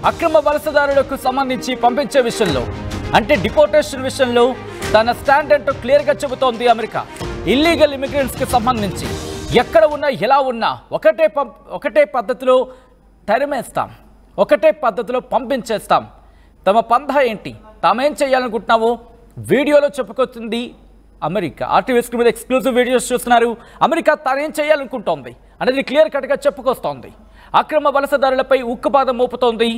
అక్రమ వలసదారులకు సంబంధించి పంపించే విషయంలో అంటే డిపోర్టేషన్ విషయంలో తన స్టాండ్ అంటూ క్లియర్గా చెబుతోంది అమెరికా. ఇల్లీగల్ ఇమిగ్రెంట్స్కి సంబంధించి ఎక్కడ ఉన్నా ఎలా ఉన్నా ఒకటే పద్ధతిలో తరిమేస్తాం, ఒకటే పద్ధతిలో పంపించేస్తాం. తమ పంధా ఏంటి, తామేం చేయాలనుకుంటున్నావో వీడియోలో చెప్పుకొస్తుంది అమెరికా. ఆర్టీవీ స్క్రీన్ మీద ఎక్స్క్లూజివ్ వీడియోస్ చూస్తున్నారు. అమెరికా తానేం చేయాలనుకుంటోంది అనేది క్లియర్ కట్గా చెప్పుకొస్తోంది. అక్రమ వలసదారులపై ఉక్కుపాదం మోపుతోంది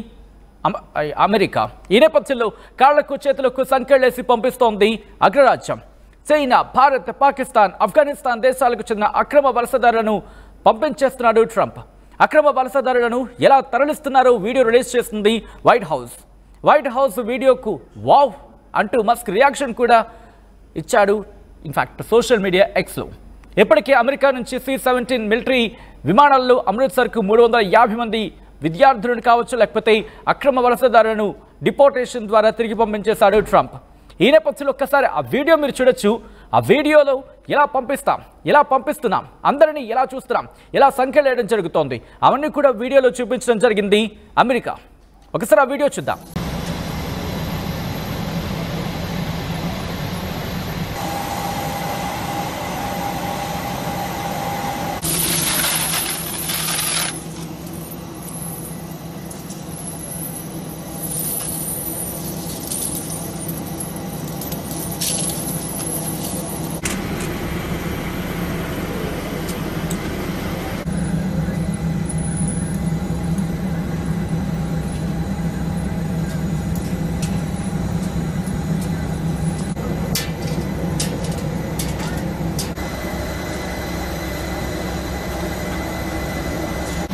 అమెరికా. ఈ నేపథ్యంలో కాళ్లకు చేతులకు సంకెళ్లేసి పంపిస్తోంది అగ్రరాజ్యం. చైనా, భారత్, పాకిస్తాన్, ఆఫ్ఘనిస్తాన్ దేశాలకు చెందిన అక్రమ వలసదారులను పంపించేస్తున్నాడు ట్రంప్. అక్రమ వలసదారులను ఎలా తరలిస్తున్నారో వీడియో రిలీజ్ చేస్తుంది వైట్ హౌస్ వీడియోకు వావ్ అంటూ మస్క్ రియాక్షన్ కూడా ఇచ్చాడు. ఇన్ఫాక్ట్ సోషల్ మీడియా ఎక్స్లో ఇప్పటికే అమెరికా నుంచి C-17 మిలిటరీ విమానాల్లో అమృత్సర్కు 350 మంది విద్యార్థులను కావచ్చు, లేకపోతే అక్రమ వలసదారులను డిపోర్టేషన్ ద్వారా తిరిగి పంపించేశాడు ట్రంప్. ఈ నేపథ్యంలో ఒక్కసారి ఆ వీడియో మీరు చూడొచ్చు. ఆ వీడియోలో ఎలా పంపిస్తున్నాం, అందరినీ ఎలా చూస్తున్నాం, ఎలా సంఖ్యలు వేయడం జరుగుతోంది, అవన్నీ కూడా వీడియోలో చూపించడం జరిగింది అమెరికా. ఒకసారి ఆ వీడియో చూద్దాం.